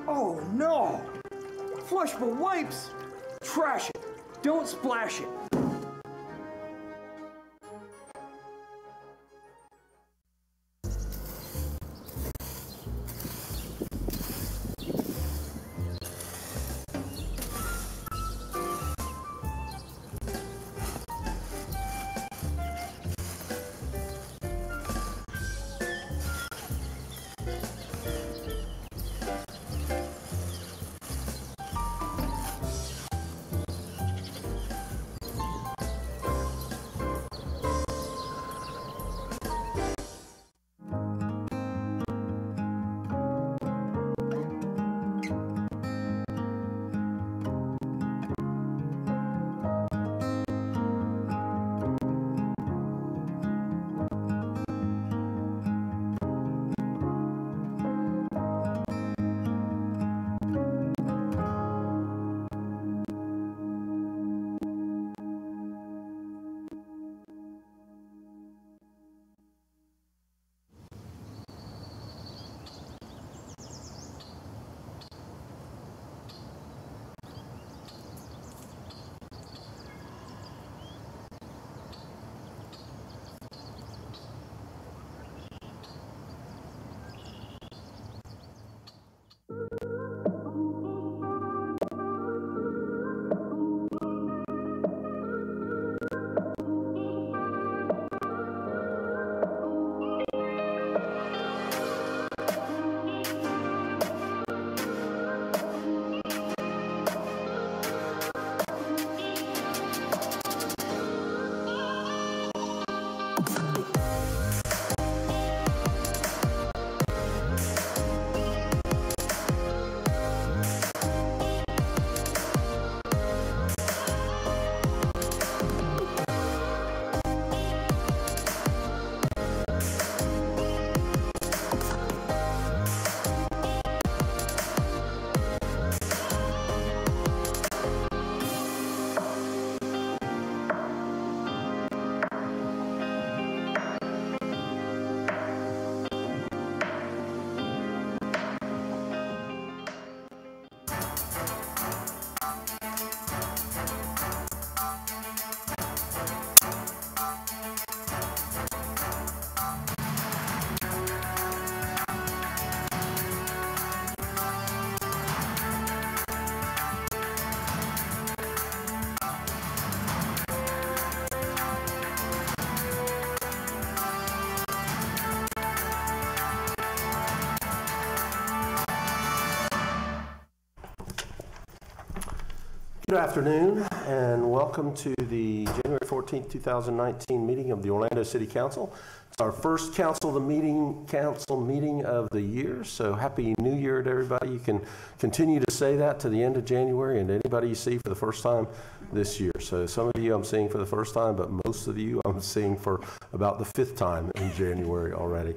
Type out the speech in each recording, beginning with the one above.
Oh no! Flushable wipes! Trash it! Don't splash it! Good afternoon and welcome to the January 14th, 2019 meeting of the Orlando City Council. It's our first council meeting of the year, so happy new year to everybody. You can continue to say that to the end of January and anybody you see for the first time this year. So some of you I'm seeing for the first time, but most of you I'm seeing for about the fifth time in January already.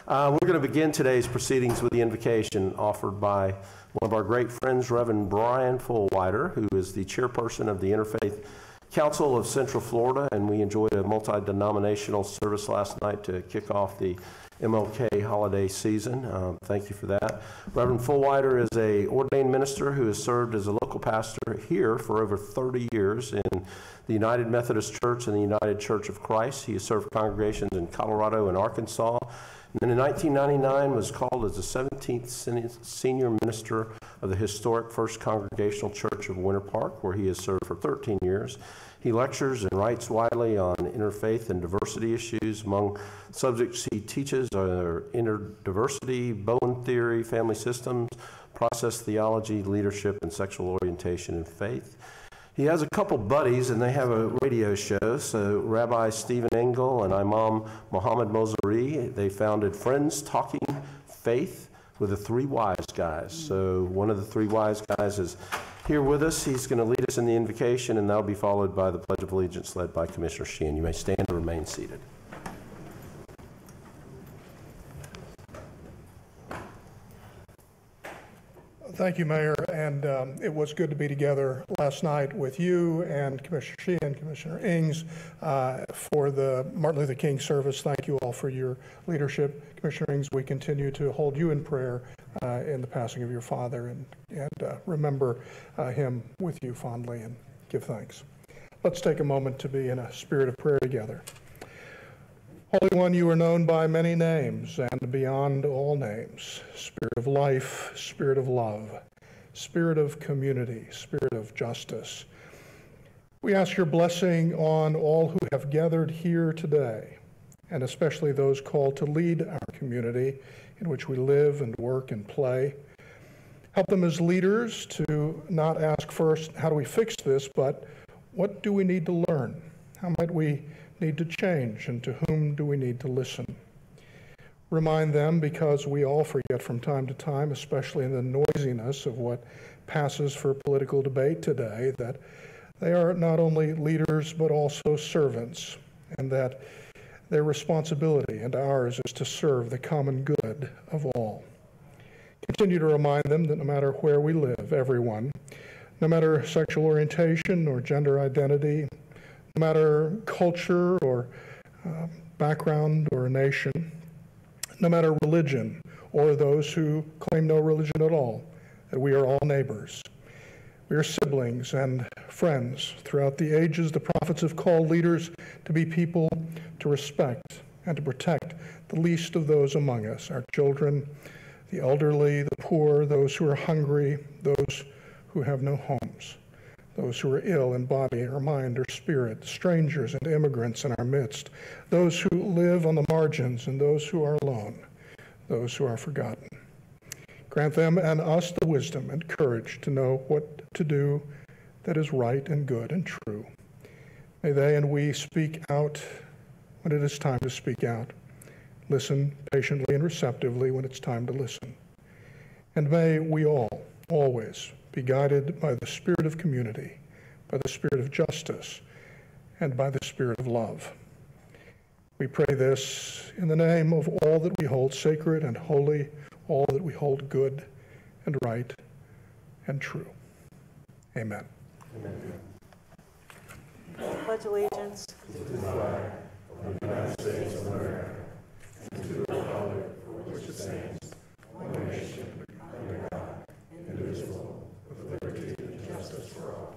We're going to begin today's proceedings with the invocation offered by one of our great friends, Reverend Brian Fullwider, who is the chairperson of the Interfaith Council of Central Florida, and we enjoyed a multi-denominational service last night to kick off the MLK holiday season. Thank you for that. Reverend Fullwider is an ordained minister who has served as a local pastor here for over 30 years in the United Methodist Church and the United Church of Christ. He has served congregations in Colorado and Arkansas. And then in 1999 was called as the 17th Senior Minister of the historic First Congregational Church of Winter Park, where he has served for 13 years. He lectures and writes widely on interfaith and diversity issues. Among subjects he teaches are interdiversity, Bowen theory, family systems, process theology, leadership, and sexual orientation and faith. He has a couple buddies, and they have a radio show. So Rabbi Stephen Engel and Imam Mohammed Mozari, they founded Friends Talking Faith with the Three Wise Guys. So one of the Three Wise Guys is here with us. He's going to lead us in the invocation, and that'll be followed by the Pledge of Allegiance led by Commissioner Sheehan. You may stand or remain seated. Thank you, Mayor, and it was good to be together last night with you and Commissioner Sheehan, Commissioner Ings for the Martin Luther King service. Thank you all for your leadership. Commissioner Ings, we continue to hold you in prayer in the passing of your father, and remember him with you fondly and give thanks. Let's take a moment to be in a spirit of prayer together. Holy One, you are known by many names and beyond all names: Spirit of life, Spirit of love, Spirit of community, Spirit of justice. We ask your blessing on all who have gathered here today, and especially those called to lead our community in which we live and work and play. Help them as leaders to not ask first, how do we fix this, but what do we need to learn? How might we need to change, and to whom do we need to listen? Remind them, because we all forget from time to time, especially in the noisiness of what passes for political debate today, that they are not only leaders but also servants, and that their responsibility and ours is to serve the common good of all. Continue to remind them that no matter where we live, everyone, no matter sexual orientation or gender identity, no matter culture or background or nation, no matter religion or those who claim no religion at all, that we are all neighbors. We are siblings and friends. Throughout the ages, the prophets have called leaders to be people to respect and to protect the least of those among us, our children, the elderly, the poor, those who are hungry, those who have no homes, those who are ill in body or mind or spirit, strangers and immigrants in our midst, those who live on the margins and those who are alone, those who are forgotten. Grant them and us the wisdom and courage to know what to do that is right and good and true. May they and we speak out when it is time to speak out. Listen patiently and receptively when it's time to listen. And may we all, always, be guided by the spirit of community, by the spirit of justice, and by the spirit of love. We pray this in the name of all that we hold sacred and holy, all that we hold good and right and true. Amen. Amen. Pledge allegiance to the flag of the United States of America and to the republic for which it stands, one nation, under God, indivisible, with liberty and justice for all.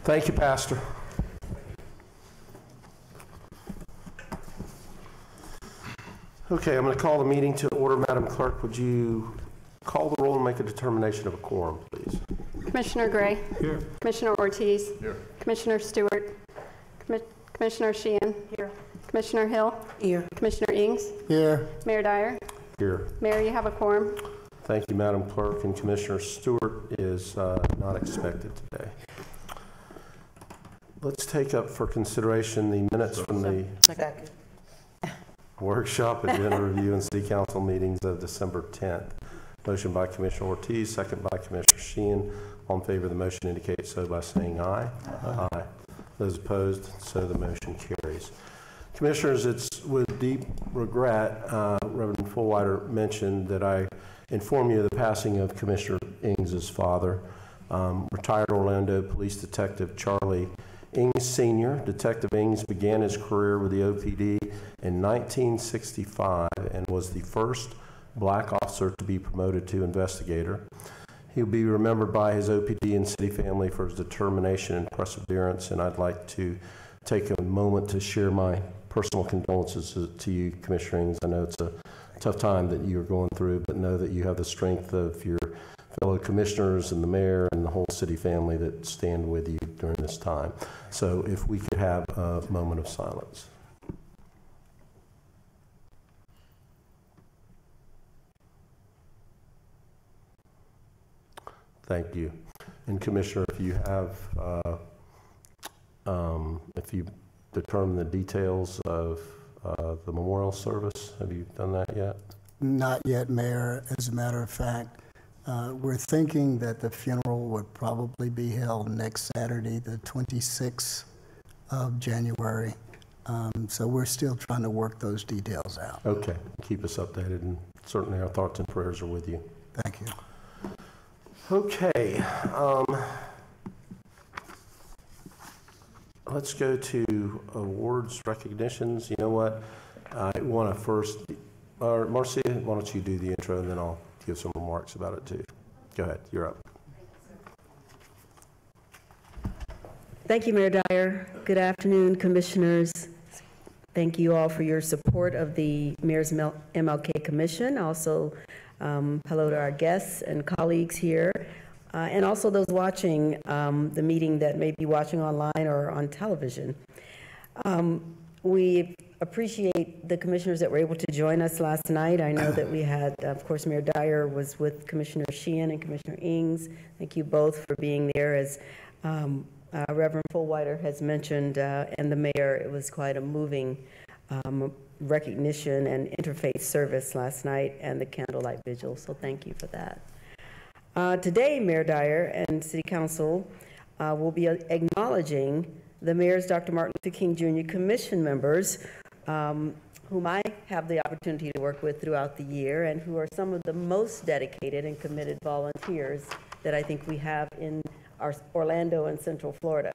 Thank you, Pastor. Okay, I'm going to call the meeting to order. Madam Clerk, would you call the roll and make a determination of a quorum, please? Commissioner Gray. Here. Commissioner Ortiz. Here. Commissioner Stewart. Commissioner Sheehan. Here. Commissioner Hill. Here. Commissioner Ings. Here. Mayor Dyer. Here. Mayor, you have a quorum. Thank you, Madam Clerk, and Commissioner Stewart is not expected today. Let's take up for consideration the minutes from the Second. workshop, agenda review, and city council meetings of December 10th. Motion by Commissioner Ortiz, second by Commissioner Sheehan. All in favor of the motion indicate so by saying aye. Aye. Those opposed, so the motion carries. Commissioners, it's with deep regret, Reverend Fullwider mentioned that I inform you of the passing of Commissioner Ings' father, retired Orlando Police Detective Charlie Ings Sr. Detective Ings began his career with the OPD in 1965 and was the first black officer to be promoted to investigator. He'll be remembered by his OPD and city family for his determination and perseverance, and I'd like to take a moment to share my personal condolences to you, Commissioner Ings. I know it's a tough time that you're going through, but know that you have the strength of your fellow commissioners and the mayor and the whole city family that stand with you during this time. So if we could have a moment of silence. Thank you. And Commissioner, if you have, if you determine the details of the memorial service, have you done that yet? Not yet, Mayor. As a matter of fact, we're thinking that the funeral would probably be held next Saturday, the 26th of January. So we're still trying to work those details out. Okay. Keep us updated, and certainly our thoughts and prayers are with you. Thank you. Okay. Let's go to awards, recognitions. You know what? I want to first, Marcia, why don't you do the intro, and then I'll give some remarks about it too. Go ahead, you're up. Thank you, Mayor Dyer. Good afternoon, commissioners. Thank you all for your support of the Mayor's MLK Commission. Also, hello to our guests and colleagues here, and also those watching the meeting that may be watching online or on television. We appreciate the commissioners that were able to join us last night. I know that we had, of course, Mayor Dyer was with Commissioner Sheehan and Commissioner Ings. Thank you both for being there. As Reverend Fullwider has mentioned, and the mayor, it was quite a moving recognition and interfaith service last night and the candlelight vigil, so thank you for that. Today, Mayor Dyer and City Council will be acknowledging the Mayor's Dr. Martin Luther King Jr. Commission members, whom I have the opportunity to work with throughout the year and who are some of the most dedicated and committed volunteers that I think we have in our Orlando and Central Florida.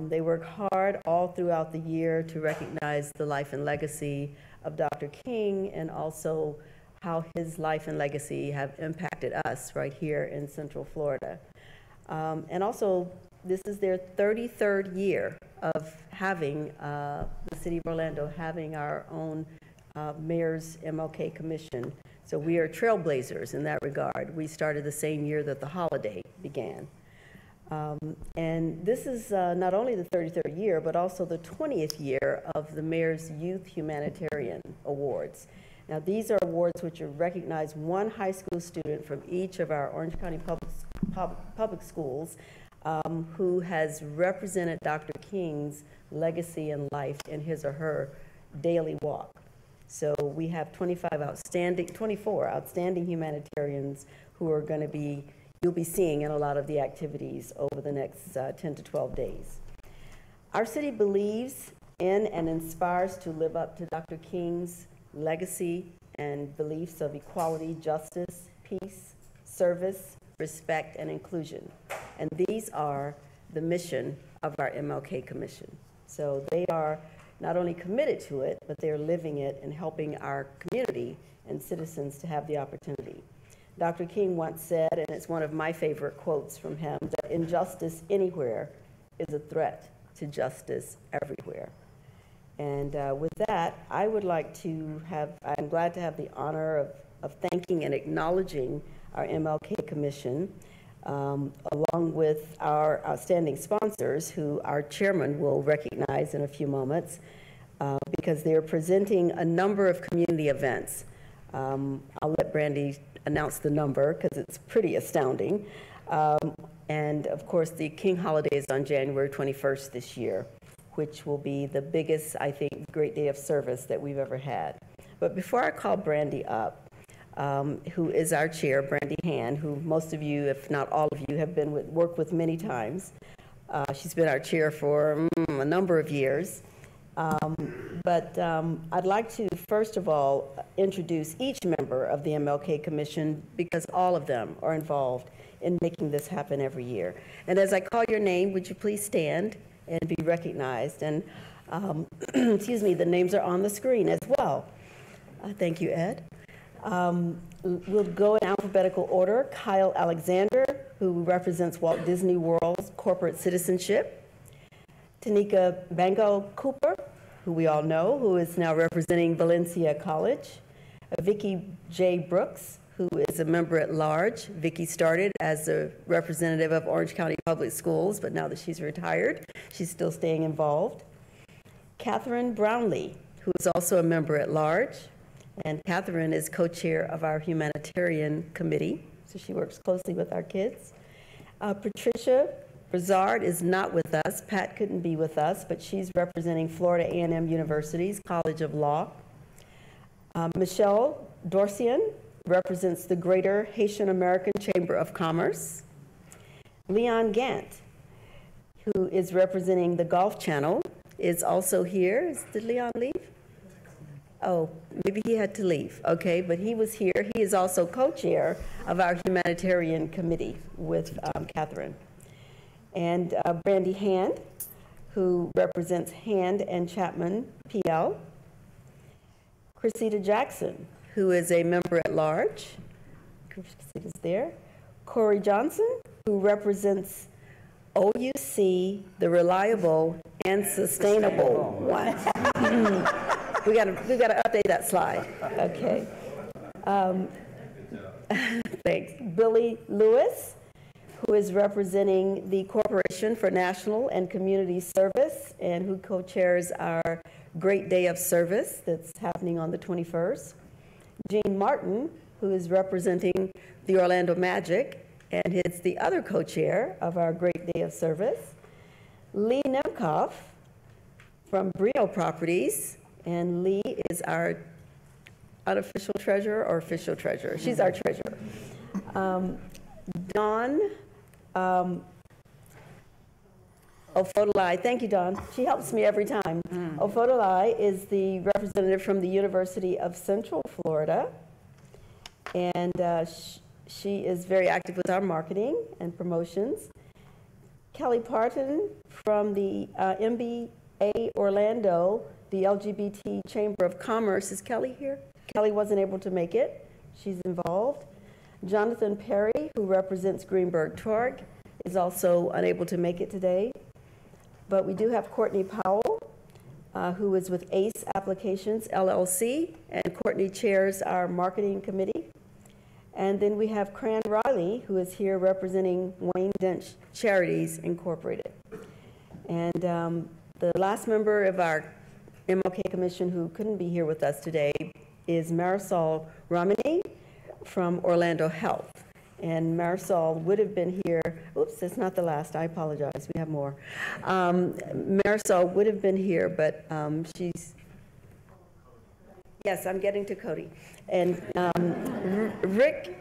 They work hard all throughout the year to recognize the life and legacy of Dr. King and also how his life and legacy have impacted us right here in Central Florida. And also, this is their 33rd year of having the City of Orlando having our own Mayor's MLK Commission. So we are trailblazers in that regard. We started the same year that the holiday began. And this is not only the 33rd year, but also the 20th year of the Mayor's Youth Humanitarian Awards. Now, these are awards which recognize one high school student from each of our Orange County public schools who has represented Dr. King's legacy and life in his or her daily walk. So we have 24 outstanding humanitarians who are going to be you'll be seeing in a lot of the activities over the next 10 to 12 days. Our city believes in and inspires to live up to Dr. King's legacy and beliefs of equality, justice, peace, service, respect, and inclusion. And these are the mission of our MLK Commission. So they are not only committed to it, but they're living it and helping our community and citizens to have the opportunity. Dr. King once said, and it's one of my favorite quotes from him, that injustice anywhere is a threat to justice everywhere. And with that, I would like to I'm glad to have the honor of thanking and acknowledging our MLK Commission, along with our outstanding sponsors, who our chairman will recognize in a few moments, because they're presenting a number of community events. I'll let Brandy announce the number because it's pretty astounding. And of course, the King holiday is on January 21st this year, which will be the biggest, I think, great day of service that we've ever had. But before I call Brandy up, who is our chair, Brandy Hand, who most of you, if not all of you, have worked with many times. She's been our chair for a number of years. But I'd like to, first of all, introduce each member of the MLK Commission because all of them are involved in making this happen every year. And as I call your name, would you please stand and be recognized? And excuse me, the names are on the screen as well. Thank you, Ed. We'll go in alphabetical order. Kyle Alexander, who represents Walt Disney World's corporate citizenship. Tanika Bango Cooper, who we all know, who is now representing Valencia College. Vicki J. Brooks, who is a member at large. Vicki started as a representative of Orange County Public Schools, but now that she's retired, she's still staying involved. Catherine Brownlee, who is also a member at large. And Catherine is co-chair of our humanitarian committee, so she works closely with our kids. Patricia Brizard is not with us. Pat couldn't be with us, but she's representing Florida A&M University's College of Law. Michelle Dorsian represents the Greater Haitian American Chamber of Commerce. Leon Gant, who is representing the Golf Channel, is also here. Did Leon leave? Oh, maybe he had to leave. Okay, but he was here. He is also co-chair of our humanitarian committee with Catherine. And Brandy Hand, who represents Hand and Chapman PL. Cressida Jackson, who is a member at large. Cressida's there. Corey Johnson, who represents OUC, the reliable and sustainable one. We gotta update that slide. Okay. Thanks. Billy Lewis, who is representing the Corporation for National and Community Service and who co-chairs our Great Day of Service that's happening on the 21st. Gene Martin, who is representing the Orlando Magic and is the other co-chair of our Great Day of Service. Lee Nemkoff from Brio Properties, and Lee is our unofficial treasurer or official treasurer? She's our treasurer. Dawn Ofodolai, thank you, Dawn. She helps me every time. Ofodolai is the representative from the University of Central Florida, and she is very active with our marketing and promotions. Kelly Parton from the MBA Orlando, the LGBT Chamber of Commerce. Is Kelly here? Kelly wasn't able to make it. She's involved. Jonathan Perry, who represents Greenberg Torg, is also unable to make it today. But we do have Courtney Powell, who is with ACE Applications, LLC, and Courtney chairs our marketing committee. And then we have Cran Riley, who is here representing Wayne Dench Charities, Incorporated. And the last member of our MLK Commission who couldn't be here with us today is Marisol Ramani from Orlando Health. And Marisol would have been here, oops, it's not the last, I apologize, we have more. Marisol would have been here, but she's, yes, I'm getting to Cody. And Rick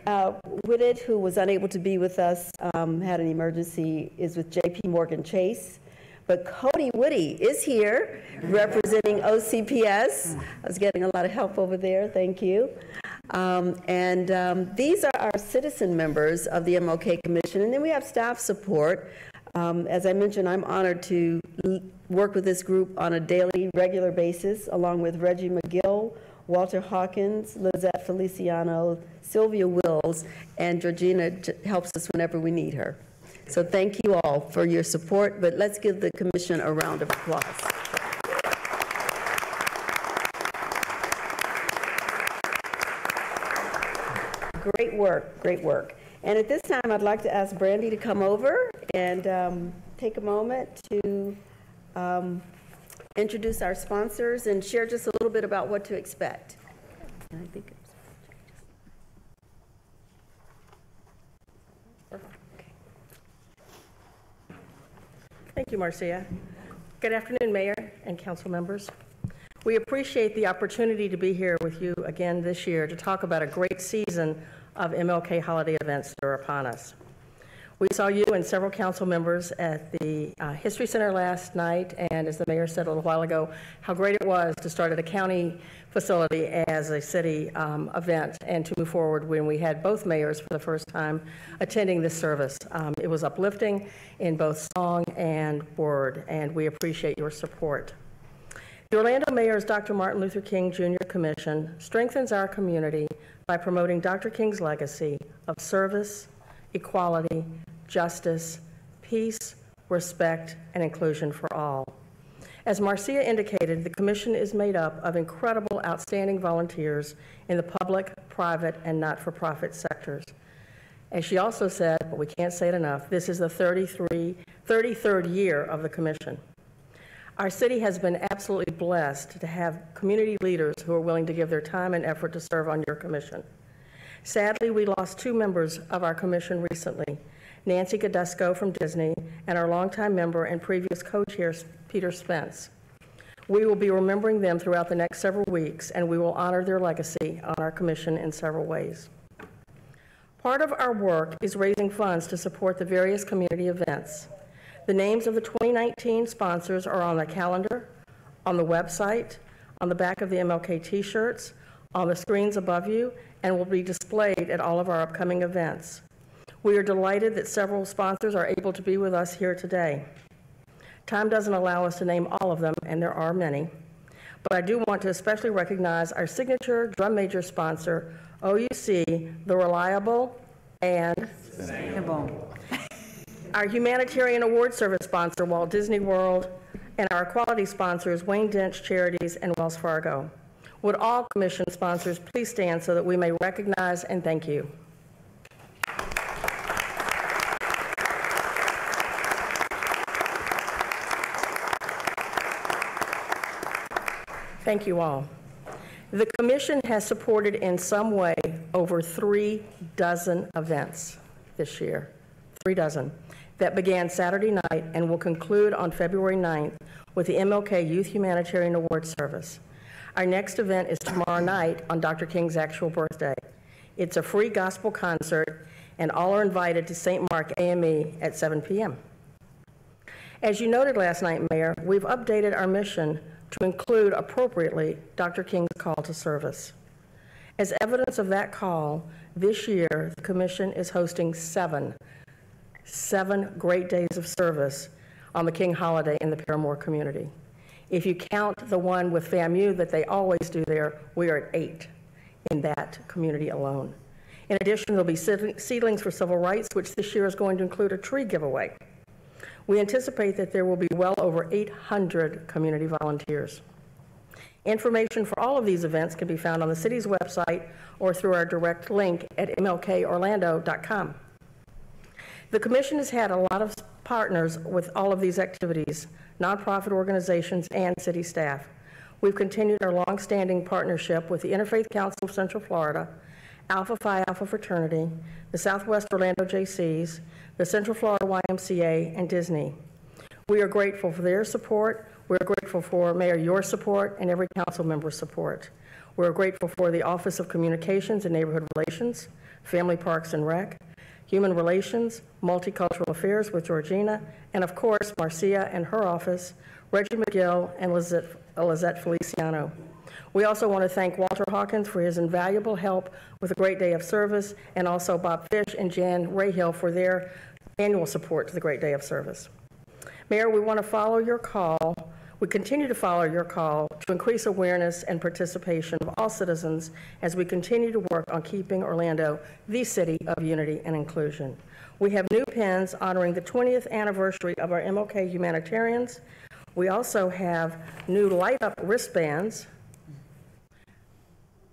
Whitted, who was unable to be with us, had an emergency, is with JP Morgan Chase. But Cody Woody is here representing OCPS. I was getting a lot of help over there, thank you. These are our citizen members of the MLK Commission, and then we have staff support. As I mentioned, I'm honored to work with this group on a daily, regular basis, along with Reggie McGill, Walter Hawkins, Lizette Feliciano, Sylvia Wills, and Georgina helps us whenever we need her. So thank you all for your support, but let's give the commission a round of applause. Great work, great work. And at this time, I'd like to ask Brandy to come over and take a moment to introduce our sponsors and share just a little bit about what to expect. I think Thank you, Marcia. Good afternoon, Mayor and council members. We appreciate the opportunity to be here with you again this year to talk about a great season of MLK holiday events that are upon us. We saw you and several council members at the History Center last night, and as the mayor said a little while ago, how great it was to start at a county facility as a city event and to move forward when we had both mayors for the first time attending this service. It was uplifting in both song and word, and we appreciate your support. The Orlando Mayor's Dr. Martin Luther King Jr. Commission strengthens our community by promoting Dr. King's legacy of service, equality, justice, peace, respect, and inclusion for all. As Marcia indicated, the commission is made up of incredible, outstanding volunteers in the public, private, and not-for-profit sectors. As she also said, but we can't say it enough, this is the 33rd year of the commission. Our city has been absolutely blessed to have community leaders who are willing to give their time and effort to serve on your commission. Sadly, we lost two members of our commission recently, Nancy Gadusco from Disney and our longtime member and previous co-chair, Peter Spence. We will be remembering them throughout the next several weeks, and we will honor their legacy on our commission in several ways. Part of our work is raising funds to support the various community events. The names of the 2019 sponsors are on the calendar, on the website, on the back of the MLK t-shirts, on the screens above you, and will be displayed at all of our upcoming events. We are delighted that several sponsors are able to be with us here today. Time doesn't allow us to name all of them, and there are many, but I do want to especially recognize our signature drum major sponsor, OUC, The Reliable, and our humanitarian award service sponsor, Walt Disney World, and our quality sponsors, Wayne Dench Charities and Wells Fargo. Would all commission sponsors please stand so that we may recognize and thank you. Thank you all. The commission has supported in some way over 3 dozen events this year, 3 dozen, that began Saturday night and will conclude on February 9th with the MLK Youth Humanitarian Award Service. Our next event is tomorrow night on Dr. King's actual birthday. It's a free gospel concert, and all are invited to St. Mark AME at 7 p.m. As you noted last night, Mayor, we've updated our mission to include appropriately Dr. King's call to service. As evidence of that call, this year the Commission is hosting seven great days of service on the King holiday in the Paramore community. If you count the one with FAMU that they always do there, we are at 8 in that community alone. In addition, there'll be Seedlings for Civil Rights, which this year is going to include a tree giveaway. We anticipate that there will be well over 800 community volunteers. Information for all of these events can be found on the city's website or through our direct link at mlkorlando.com. The Commission has had a lot of partners with all of these activities, nonprofit organizations and city staff. We've continued our long-standing partnership with the Interfaith Council of Central Florida, Alpha Phi Alpha Fraternity, the Southwest Orlando JCs, the Central Florida YMCA, and Disney. We are grateful for their support. We're grateful for, Mayor, your support and every council member's support. We're grateful for the Office of Communications and Neighborhood Relations, Family Parks and Rec, Human Relations, Multicultural Affairs with Georgina, and of course, Marcia and her office, Reggie McGill and Lizette Feliciano. We also want to thank Walter Hawkins for his invaluable help with a great day of service, and also Bob Fish and Jan Rayhill for their annual support to the Great Day of Service. Mayor, we want to follow your call. We continue to follow your call to increase awareness and participation of all citizens as we continue to work on keeping Orlando the city of unity and inclusion. We have new pins honoring the 20th anniversary of our MLK Humanitarians. We also have new light-up wristbands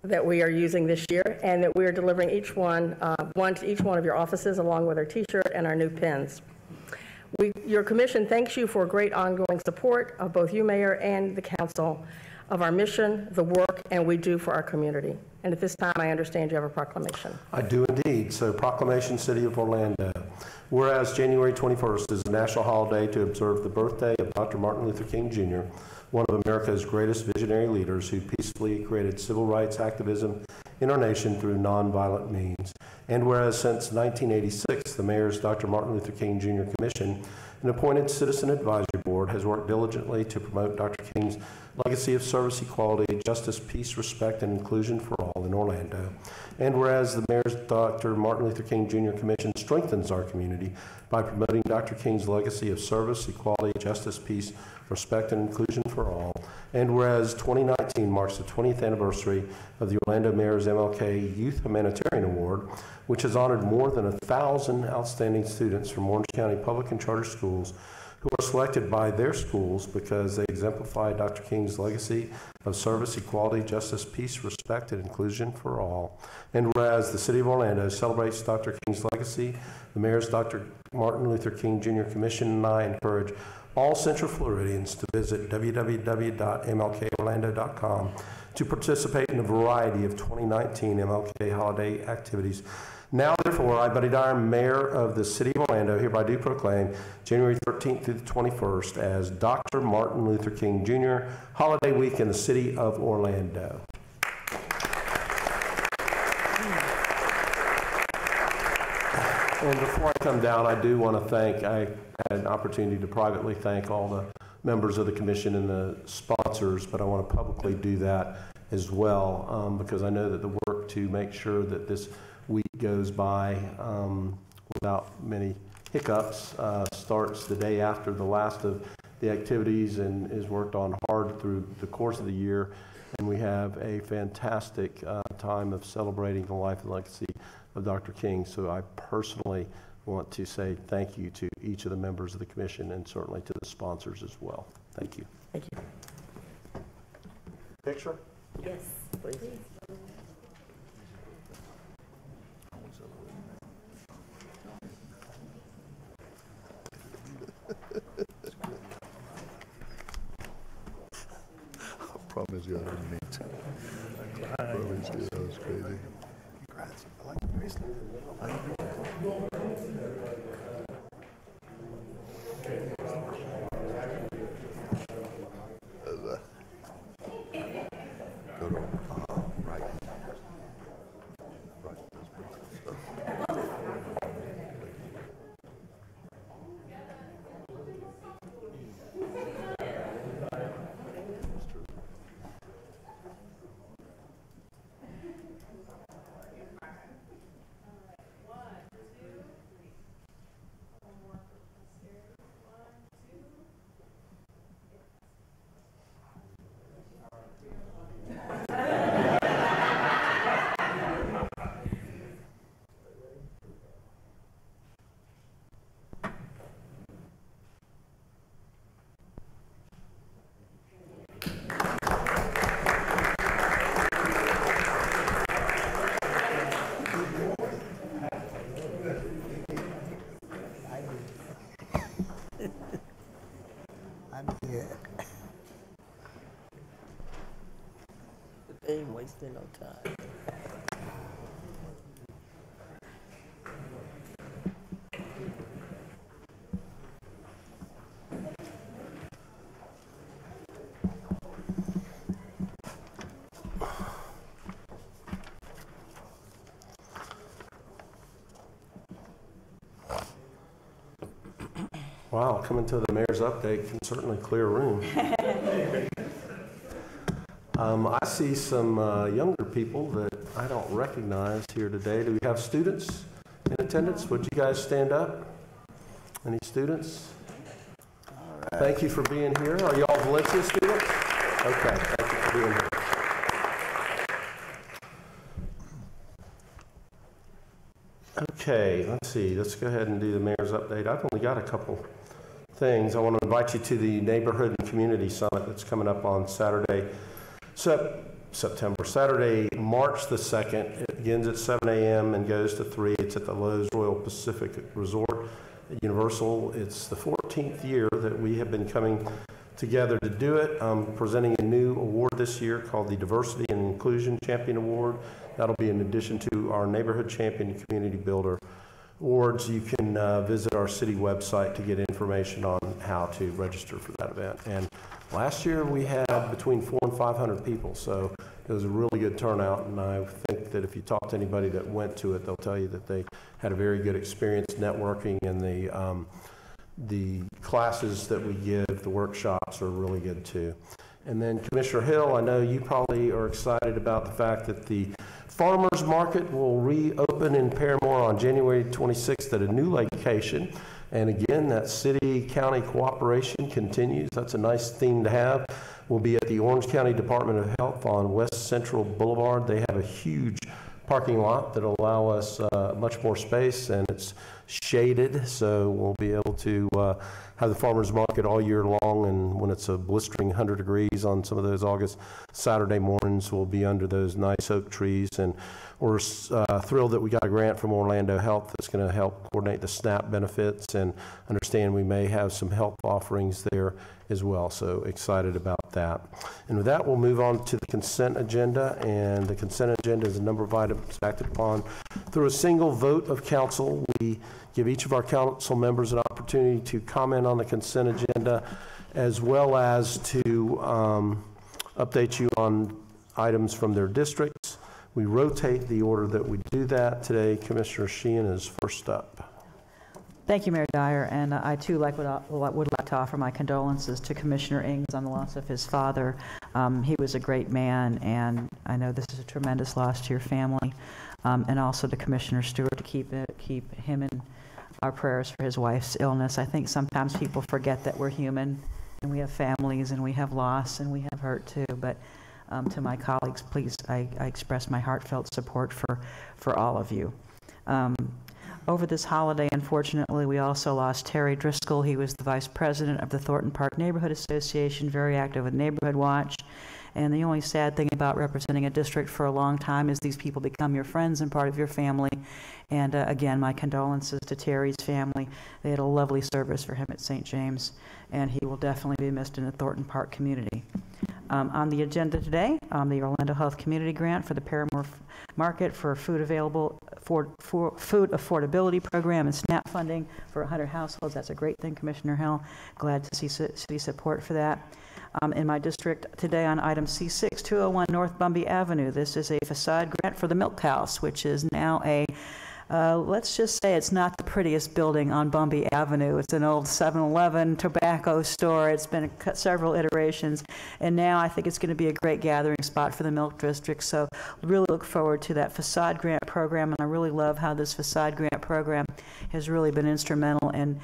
that we are using this year, and that we are delivering each one to each one of your offices, along with our T-shirt and our new pins. Your commission thanks you for great ongoing support of both you, Mayor, and the council of our mission, the work, and we do for our community. And at this time, I understand you have a proclamation. I do indeed. So, proclamation, City of Orlando. Whereas January 21st is a national holiday to observe the birthday of Dr. Martin Luther King Jr., one of America's greatest visionary leaders who peacefully created civil rights activism in our nation through nonviolent means. And whereas since 1986, the Mayor's Dr. Martin Luther King Jr. Commission, an appointed citizen advisory board, has worked diligently to promote Dr. King's legacy of service, equality, justice, peace, respect, and inclusion for all in Orlando. And whereas the Mayor's Dr. Martin Luther King Jr. Commission strengthens our community by promoting Dr. King's legacy of service, equality, justice, peace, respect, and inclusion for all. And whereas 2019 marks the 20th anniversary of the Orlando Mayor's MLK Youth Humanitarian Award, which has honored more than 1,000 outstanding students from Orange County public and charter schools who are selected by their schools because they exemplify Dr. King's legacy of service, equality, justice, peace, respect, and inclusion for all. And whereas the City of Orlando celebrates Dr. King's legacy, the Mayor's Dr. Martin Luther King Jr. Commission and I encourage all Central Floridians to visit www.mlkorlando.com to participate in a variety of 2019 MLK holiday activities. Now, therefore, I, Buddy Dyer, Mayor of the City of Orlando, hereby do proclaim January 13th through the 21st as Dr. Martin Luther King Jr. Holiday Week in the City of Orlando. And before I come down, I do want to thank, I had an opportunity to privately thank all the members of the commission and the sponsors, but I want to publicly do that as well, because I know that the work to make sure that this week goes by without many hiccups starts the day after the last of the activities and has worked on hard through the course of the year. And we have a fantastic time of celebrating the life and legacy of Dr. King. So I personally want to say thank you to each of the members of the commission and certainly to the sponsors as well. Thank you. Thank you. Picture? Yes, please. Promise you I didn't mean to. Promise you, that was crazy. Congrats. I like the bracelet. Go to, right. Right. They ain't wasting no time. Wow, coming to the mayor's update can certainly clear a room. I see some younger people that I don't recognize here today. Do we have students in attendance? Would you guys stand up? Any students? All right. Thank you for being here. Are you all Valencia students? Okay, thank you for being here. Okay, let's see. Let's go ahead and do the mayor's update. I've only got a couple things. I want to invite you to the Neighborhood and Community Summit that's coming up on Saturday, March the 2nd. It begins at 7 a.m. and goes to 3. It's at the Lowe's Royal Pacific Resort at Universal. It's the 14th year that we have been coming together to do it. I'm presenting a new award this year called the Diversity and Inclusion Champion Award. That'll be in addition to our Neighborhood Champion and Community Builder awards. You can visit our city website to get information on how to register for that event. And last year we had between 400 and 500 people, so it was a really good turnout. And I think that if you talk to anybody that went to it, they'll tell you that they had a very good experience networking, and the classes that we give, the workshops, are really good too. And then Commissioner Hill, I know you probably are excited about the fact that the Farmers Market will reopen in Paramore on January 26th at a new location. And again, that city-county cooperation continues. That's a nice thing to have. We'll be at the Orange County Department of Health on West Central Boulevard. They have a huge parking lot that'll allow us much more space, and it's shaded, so we'll be able to have the farmers market all year long. And when it's a blistering 100 degrees on some of those August Saturday mornings, we'll be under those nice oak trees. And we're thrilled that we got a grant from Orlando Health that's going to help coordinate the SNAP benefits, and understand we may have some help offerings there as well. So excited about that. And with that, we'll move on to the consent agenda. And the consent agenda is a number of items acted upon through a single vote of council. We give each of our council members an opportunity to comment on the consent agenda, as well as to update you on items from their districts. We rotate the order that we do that. Today, Commissioner Sheehan is first up. Thank you, Mayor Dyer, and I too would like to offer my condolences to Commissioner Ings on the loss of his father. He was a great man, and I know this is a tremendous loss to your family, and also to Commissioner Stewart to keep him in our prayers for his wife's illness. I think sometimes people forget that we're human and we have families, and we have loss, and we have hurt too. But to my colleagues, please, I express my heartfelt support for all of you. Over this holiday, unfortunately, we also lost Terry Driscoll. He was the vice president of the Thornton Park Neighborhood Association, very active with Neighborhood Watch. And the only sad thing about representing a district for a long time is these people become your friends and part of your family. And again, my condolences to Terry's family. They had a lovely service for him at St. James, and he will definitely be missed in the Thornton Park community. On the agenda today, the Orlando Health Community Grant for the Paramore Market for food food affordability program and SNAP funding for 100 households. That's a great thing, Commissioner Hill. Glad to see city support for that. In my district today on item C6, 201 North Bumby Avenue. This is a facade grant for the Milk House, which is now a let's just say it's not the prettiest building on Bumby Avenue. It's an old 7-Eleven tobacco store. It's been several iterations, and now I think it's going to be a great gathering spot for the Milk District. So really look forward to that facade grant program, and I really love how this facade grant program has really been instrumental in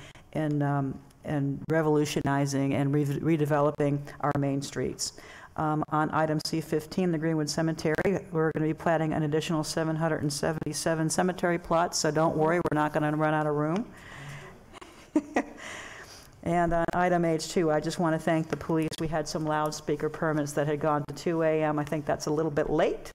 revolutionizing and redeveloping our main streets. On item C15, the Greenwood Cemetery, we're going to be planting an additional 777 cemetery plots, so don't worry, we're not going to run out of room. And on item H2, I just want to thank the police. We had some loudspeaker permits that had gone to 2 a.m. I think that's a little bit late.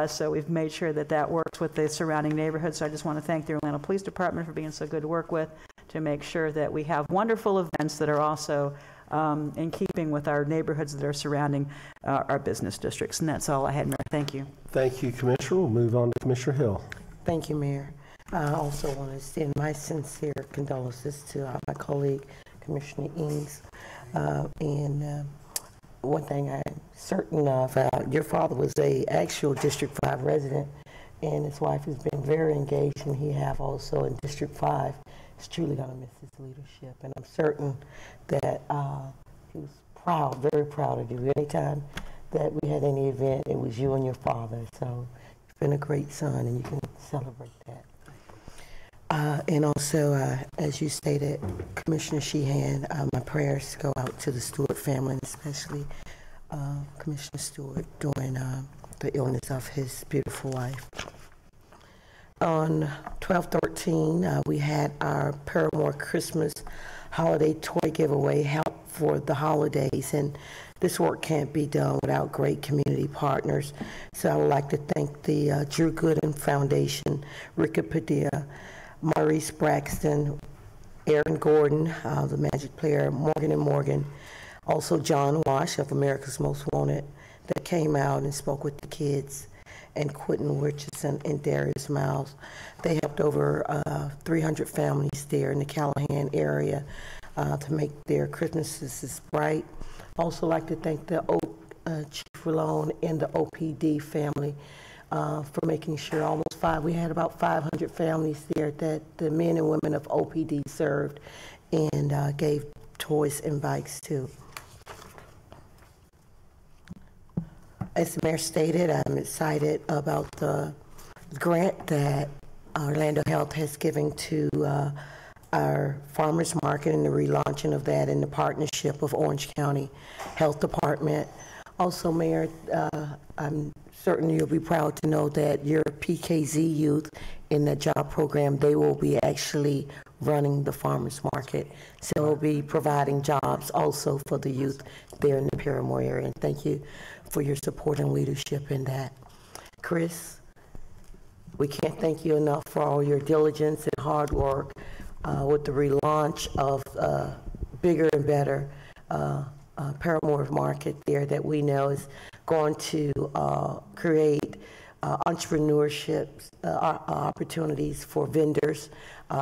So we've made sure that that works with the surrounding neighborhoods. So I just want to thank the Orlando Police Department for being so good to work with to make sure that we have wonderful events that are also in keeping with our neighborhoods that are surrounding our business districts. And that's all I had, Mayor. Thank you. Thank you, Commissioner. We'll move on to Commissioner Hill. Thank you, Mayor. I also want to extend my sincere condolences to my colleague, Commissioner Ings. One thing I'm certain of, your father was a actual District 5 resident, and his wife has been very engaged, and he have also in District 5. He's truly going to miss his leadership, and I'm certain that he was proud, very proud of you. Anytime that we had any event, it was you and your father. So you've been a great son, and you can celebrate that. And also, as you stated, Commissioner Sheehan, my prayers go out to the Stewart family, and especially Commissioner Stewart during the illness of his beautiful wife. On 12/13, we had our Paramore Christmas holiday toy giveaway held for the holidays, and this work can't be done without great community partners. So I would like to thank the Drew Gooden Foundation, Rika Padilla, Maurice Braxton, Aaron Gordon, the Magic player, Morgan & Morgan, also John Wash of America's Most Wanted, that came out and spoke with the kids, and Quentin Richardson and Darius Miles. They helped over 300 families there in the Callahan area to make their Christmases bright. Also like to thank the Chief Rolone and the OPD family for making sure we had about 500 families there that the men and women of OPD served and gave toys and bikes to. As the mayor stated, I'm excited about the grant that Orlando Health has given to our farmers market and the relaunching of that in the partnership of Orange County Health Department. Also, Mayor, I'm certain you'll be proud to know that your PKZ youth in the job program, they will be actually running the farmers market. So we'll be providing jobs also for the youth there in the Paramore area. And thank you for your support and leadership in that. Chris, we can't thank you enough for all your diligence and hard work with the relaunch of bigger and better Paramore market there that we know is going to create entrepreneurship opportunities for vendors.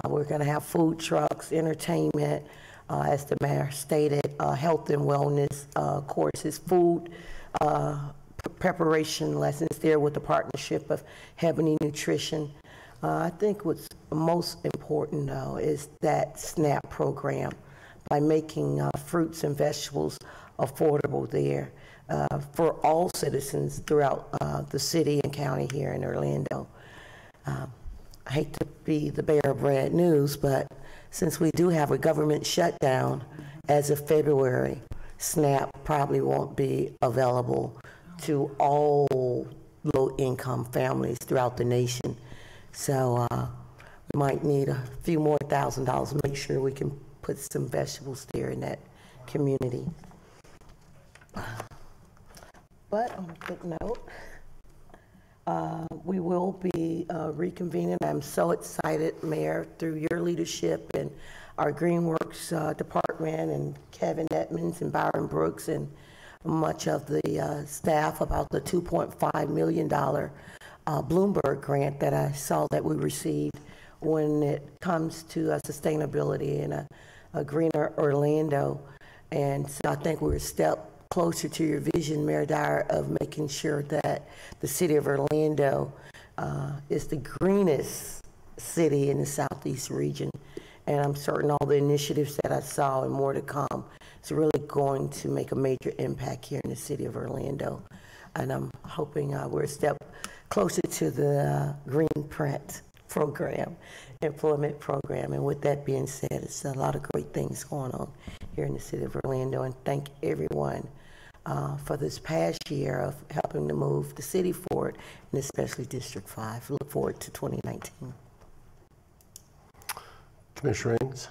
We're going to have food trucks, entertainment, as the mayor stated, health and wellness courses, food preparation lessons there with the partnership of Heavenly Nutrition. I think what's most important, though, is that SNAP program by making fruits and vegetables affordable there for all citizens throughout the city and county here in Orlando. I hate to be the bearer of bad news, but since we do have a government shutdown as of February, SNAP probably won't be available to all low-income families throughout the nation. So we might need a few more $1,000 to make sure we can put some vegetables there in that community. But on a good note, we will be reconvening. I'm so excited, Mayor, through your leadership and our Greenworks department and Kevin Edmonds and Byron Brooks and much of the staff about the $2.5 million Bloomberg grant that I saw that we received when it comes to sustainability and a greener Orlando. And so I think we're a step closer to your vision, Mayor Dyer, of making sure that the city of Orlando is the greenest city in the Southeast region. And I'm certain all the initiatives that I saw and more to come is really going to make a major impact here in the city of Orlando. And I'm hoping we're a step closer to the Green Print program, employment program. And with that being said, it's a lot of great things going on here in the city of Orlando. And thank everyone for this past year of helping to move the city forward, and especially District 5. Look forward to 2019. Commissioner Ings.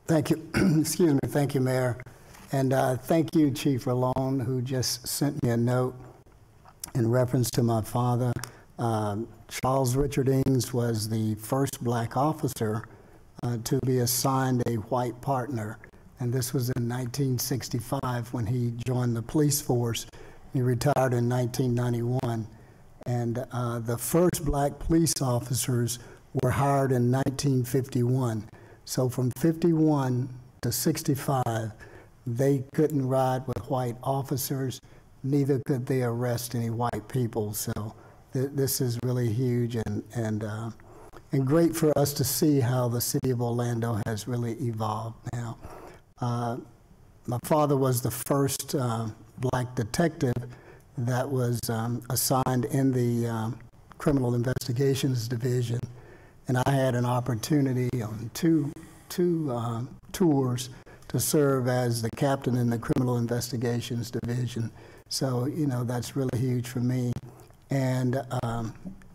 Thank you. Excuse me. Thank you, Mayor. And thank you, Chief Rolone, who just sent me a note in reference to my father. Charles Richard Ings was the first black officer to be assigned a white partner. And this was in 1965 when he joined the police force. He retired in 1991. And the first black police officers were hired in 1951. So from 51 to 65, they couldn't ride with white officers, neither could they arrest any white people. So this is really huge and great for us to see how the city of Orlando has really evolved now. My father was the first black detective that was assigned in the Criminal Investigations Division, and I had an opportunity on two tours to serve as the captain in the Criminal Investigations Division. So, you know, that's really huge for me. And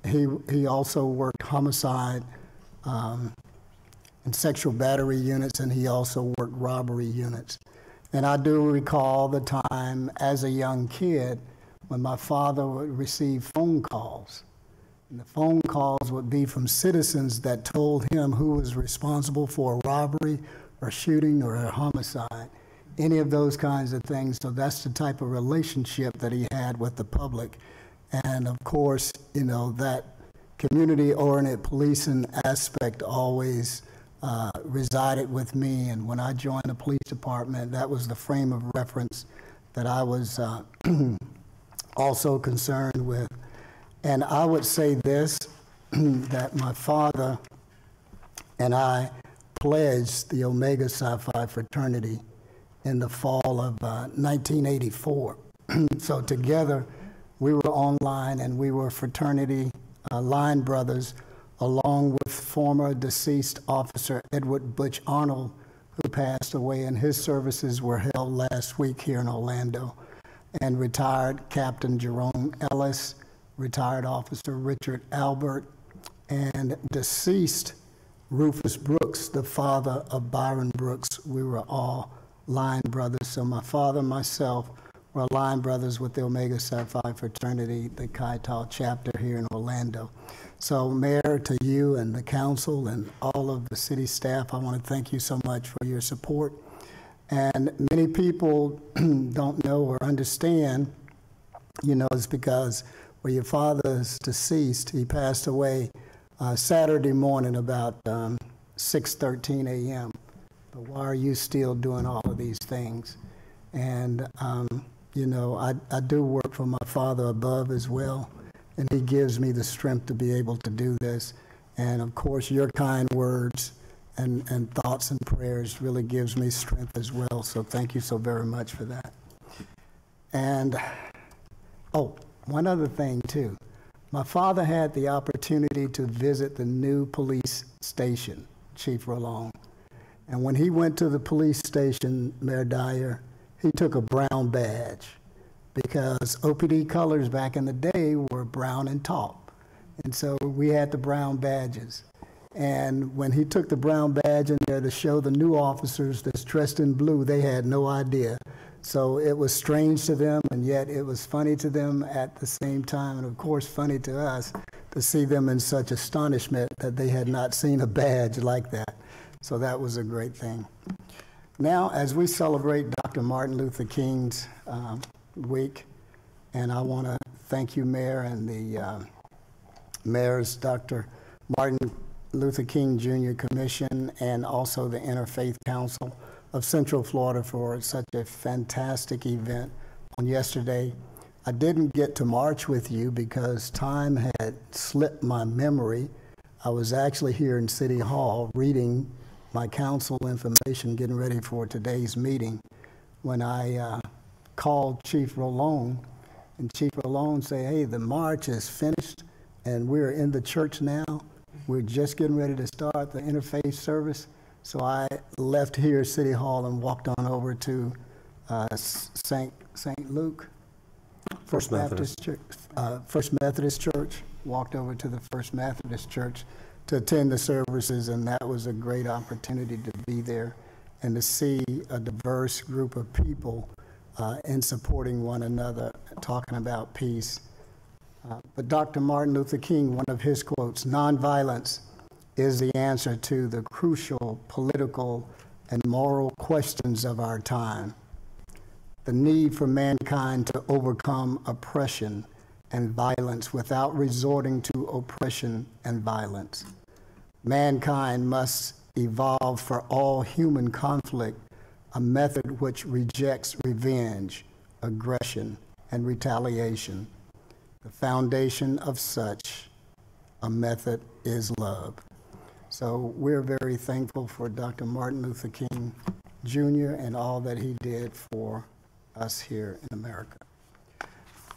he also worked homicide and sexual battery units, and he also worked robbery units. And I do recall the time as a young kid when my father would receive phone calls. And the phone calls would be from citizens that told him who was responsible for a robbery or shooting or a homicide, any of those kinds of things. So that's the type of relationship that he had with the public. And of course, you know, that community-oriented policing aspect always resided with me. And when I joined the police department, that was the frame of reference that I was also concerned with. And I would say this, that my father and I pledged the Omega Psi Phi fraternity in the fall of 1984. So together, we were online and we were fraternity line brothers, along with former deceased officer Edward Butch Arnold, who passed away, and his services were held last week here in Orlando, and retired Captain Jerome Ellis, retired Officer Richard Albert, and deceased Rufus Brooks, the father of Byron Brooks. We were all line brothers. So my father and myself were line brothers with the Omega Psi Phi fraternity, the Chi Tau chapter here in Orlando. So Mayor, to you and the council and all of the city staff, I want to thank you so much for your support. And many people don't know or understand, you know, it's because when your father is deceased, he passed away Saturday morning about 6:13 a.m. But why are you still doing all of these things? And, you know, I do work for my father above as well, and he gives me the strength to be able to do this. And of course, your kind words and thoughts and prayers really gives me strength as well. So thank you so very much for that. And, oh, one other thing too. My father had the opportunity to visit the new police station, Chief Rolone. And when he went to the police station, Mayor Dyer, he took a brown badge because OPD colors back in the day were brown and taupe. And so we had the brown badges. And when he took the brown badge in there to show the new officers that's dressed in blue, they had no idea. So it was strange to them, and yet it was funny to them at the same time, and of course funny to us to see them in such astonishment that they had not seen a badge like that. So that was a great thing. Now, as we celebrate Dr. Martin Luther King's week, and I want to thank you, Mayor, and the Mayor's Dr. Martin Luther King Jr. Commission, and also the Interfaith Council of Central Florida for such a fantastic event on yesterday. I didn't get to march with you because time had slipped my memory. I was actually here in City Hall reading my council information, getting ready for today's meeting, when I called Chief Rolone, and Chief Rolone said, hey, the march is finished and we're in the church now. We're just getting ready to start the interfaith service. So I left here at City Hall and walked on over to St. Luke, First Methodist Church, walked over to the First Methodist Church to attend the services, and that was a great opportunity to be there and to see a diverse group of people in supporting one another, talking about peace. But Dr. Martin Luther King, one of his quotes, "Nonviolence is the answer to the crucial political and moral questions of our time. The need for mankind to overcome oppression and violence without resorting to oppression and violence. Mankind must evolve for all human conflict a method which rejects revenge, aggression, and retaliation. The foundation of such a method is love." So we're very thankful for Dr. Martin Luther King Jr. and all that he did for us here in America.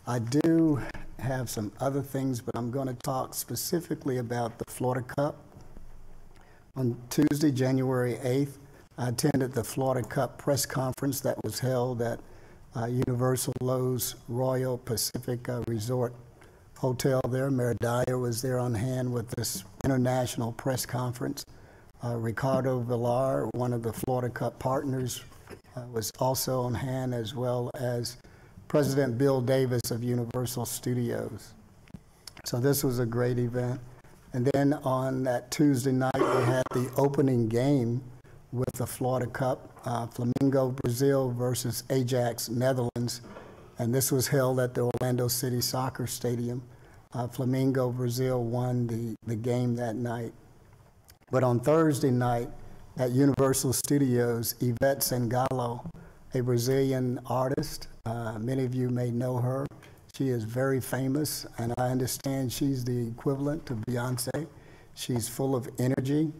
I do have some other things, but I'm going to talk specifically about the Florida Cup. On Tuesday, January 8th, I attended the Florida Cup press conference that was held at Universal Lowe's Royal Pacific Resort Hotel there. Mayor Dyer was there on hand with this international press conference. Ricardo Villar, one of the Florida Cup partners, was also on hand, as well as President Bill Davis of Universal Studios. So this was a great event. And then on that Tuesday night, we had the opening game with the Florida Cup, Flamengo Brazil versus Ajax Netherlands. And this was held at the Orlando City Soccer Stadium. Flamengo Brazil won the game that night. But on Thursday night at Universal Studios, Ivete Sangalo, a Brazilian artist, many of you may know her. She is very famous, and I understand she's the equivalent to Beyonce. She's full of energy.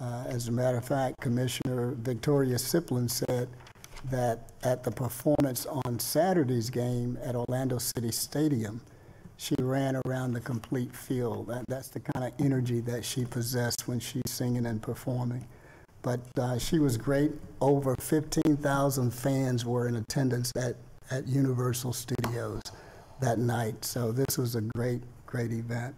As a matter of fact, Commissioner Victoria Siplin said that at the performance on Saturday's game at Orlando City Stadium, she ran around the complete field. That's the kind of energy that she possessed when she's singing and performing. But she was great. Over 15,000 fans were in attendance at Universal Studios that night. So this was a great, great event.